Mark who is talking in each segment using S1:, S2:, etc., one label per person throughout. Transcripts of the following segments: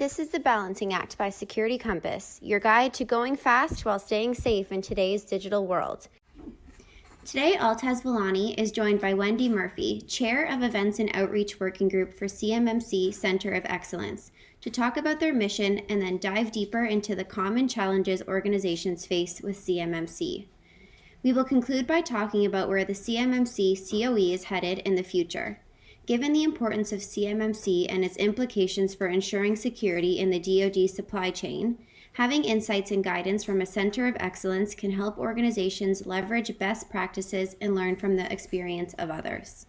S1: This is the Balancing Act by Security Compass, your guide to going fast while staying safe in today's digital world. Today, Altaz Valani is joined by Wendy Murphy, Chair of Events and Outreach Working Group for CMMC Center of Excellence, to talk about their mission and then dive deeper into the common challenges organizations face with CMMC. We will conclude by talking about where the CMMC CoE is headed in the future. Given the importance of CMMC and its implications for ensuring security in the DoD supply chain, having insights and guidance from a Center of Excellence can help organizations leverage best practices and learn from the experience of others.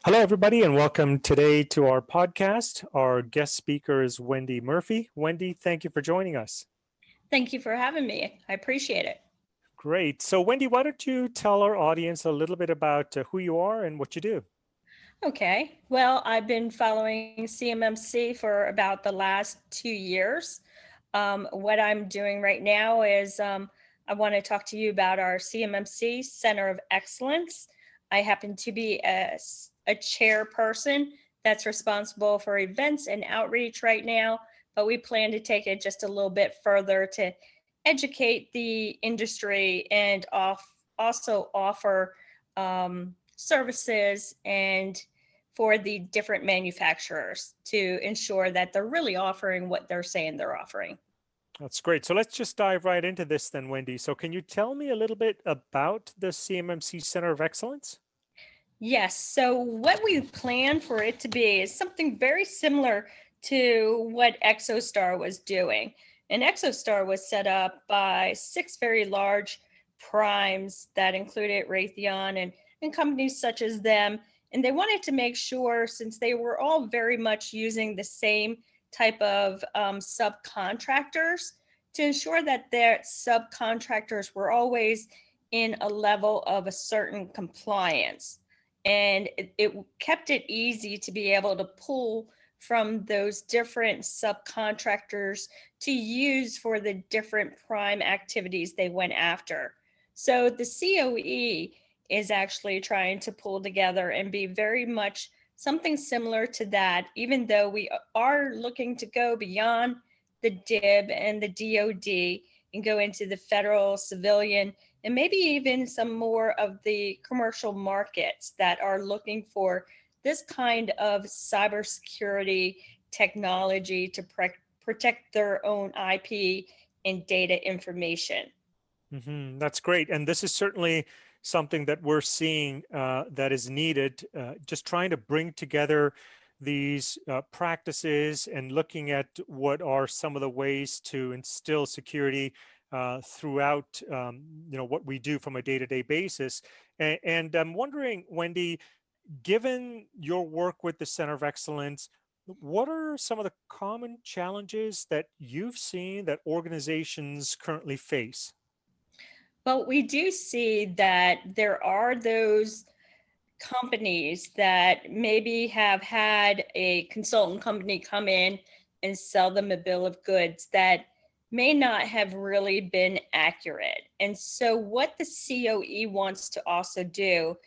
S2: Hello, everybody, and welcome today to our podcast. Our guest speaker is Wendy Murphy. Wendy, thank you for joining us.
S3: Thank you for having me. I appreciate it.
S2: Great. So, Wendy, why don't you tell our audience a little bit about who you are and what you do?
S3: Okay. Well, I've been following CMMC for about the last 2 years. What I'm doing right now is I want to talk to you about our CMMC Center of Excellence. I happen to be a chairperson that's responsible for events and outreach right now, but we plan to take it just a little bit further to educate the industry and also offer services and for the different manufacturers to ensure that they're really offering what they're saying they're offering.
S2: That's great. So let's just dive right into this then, Wendy. So can you tell me a little bit about the CMMC Center of Excellence?
S3: Yes. So what we plan for it to be is something very similar to what ExoStar was doing. And ExoStar was set up by 6 very large primes that included Raytheon and companies such as them. And they wanted to make sure, since they were all very much using the same type of subcontractors, to ensure that their subcontractors were always in a level of a certain compliance. And it kept it easy to be able to pull from those different subcontractors to use for the different prime activities they went after. So the CoE is actually trying to pull together and be very much something similar to that, even though we are looking to go beyond the DIB and the DoD and go into the federal, civilian, and maybe even some more of the commercial markets that are looking for this kind of cybersecurity technology to protect their own IP and data information.
S2: Mm-hmm. That's great. And this is certainly something that we're seeing that is needed, just trying to bring together these practices and looking at what are some of the ways to instill security throughout what we do from a day-to-day basis. And I'm wondering, Wendy, given your work with the Center of Excellence, what are some of the common challenges that you've seen that organizations currently face?
S3: Well, we do see that there are those companies that maybe have had a consultant company come in and sell them a bill of goods that may not have really been accurate. And so what the CoE wants to also do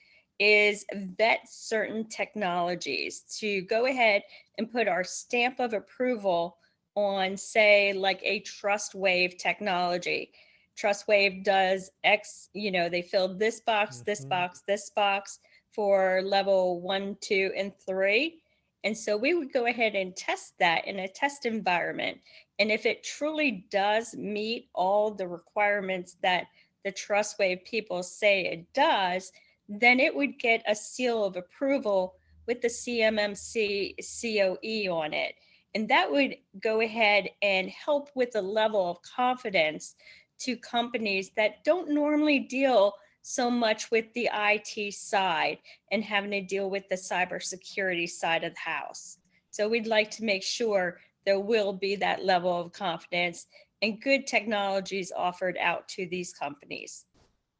S3: is vet certain technologies to go ahead and put our stamp of approval on, say, like a TrustWave technology. TrustWave does X, they filled this box, this box, this box for level 1, 2, and 3. And so we would go ahead and test that in a test environment. And if it truly does meet all the requirements that the TrustWave people say it does, then it would get a seal of approval with the CMMC CoE on it. And that would go ahead and help with the level of confidence to companies that don't normally deal so much with the IT side and having to deal with the cybersecurity side of the house. So we'd like to make sure there will be that level of confidence and good technologies offered out to these companies.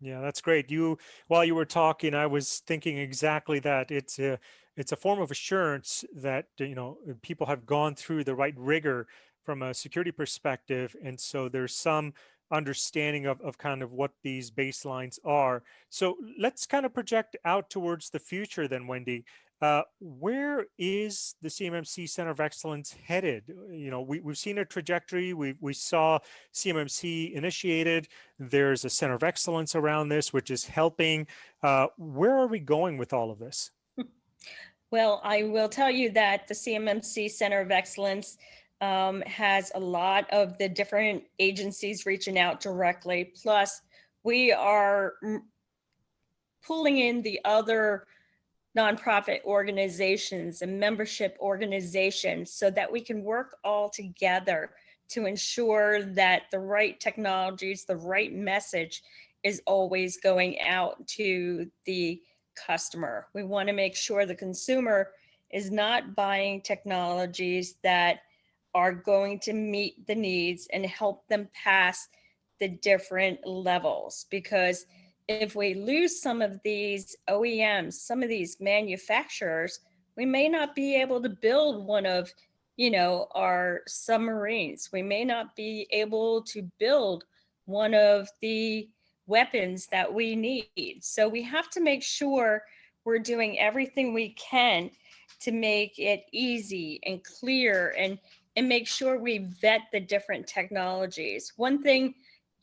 S2: Yeah, that's great. While you were talking, I was thinking exactly that. It's a form of assurance that people have gone through the right rigor from a security perspective, and so there's some understanding of kind of what these baselines are. So let's kind of project out towards the future then, Wendy. Where is the CMMC Center of Excellence headed? We've seen a trajectory. We saw CMMC initiated. There's a Center of Excellence around this, which is helping. Where are we going with all of this?
S3: Well, I will tell you that the CMMC Center of Excellence has a lot of the different agencies reaching out directly. Plus, we are pulling in the other nonprofit organizations and membership organizations so that we can work all together to ensure that the right technologies, the right message is always going out to the customer. We want to make sure the consumer is not buying technologies that are going to meet the needs and help them pass the different levels, because if we lose some of these OEMs, some of these manufacturers, we may not be able to build one of, our submarines. We may not be able to build one of the weapons that we need. So we have to make sure we're doing everything we can to make it easy and clear and make sure we vet the different technologies. One thing,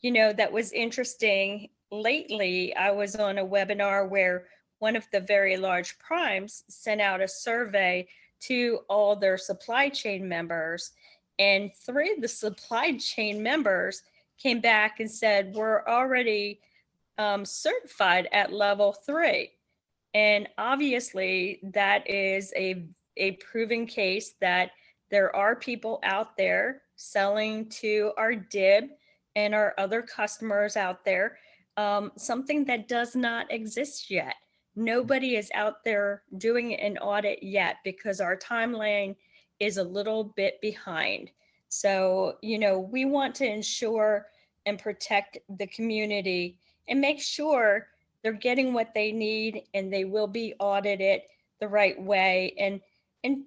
S3: that was interesting lately, I was on a webinar where one of the very large primes sent out a survey to all their supply chain members, and 3 of the supply chain members came back and said, we're already certified at level 3. And obviously that is a proven case that there are people out there selling to our DIB and our other customers out there something that does not exist yet. Nobody is out there doing an audit yet because our timeline is a little bit behind. So, we want to ensure and protect the community and make sure they're getting what they need and they will be audited the right way, and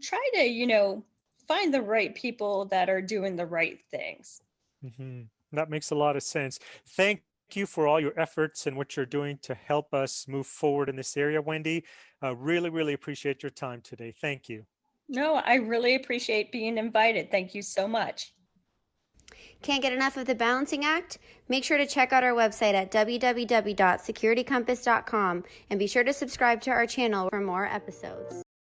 S3: try to, find the right people that are doing the right things.
S2: Mm-hmm. That makes a lot of sense. Thank you for all your efforts and what you're doing to help us move forward in this area, Wendy. Really, really appreciate your time today. Thank you.
S3: No, I really appreciate being invited. Thank you so much.
S1: Can't get enough of the balancing act? Make sure to check out our website at www.securitycompass.com and be sure to subscribe to our channel for more episodes.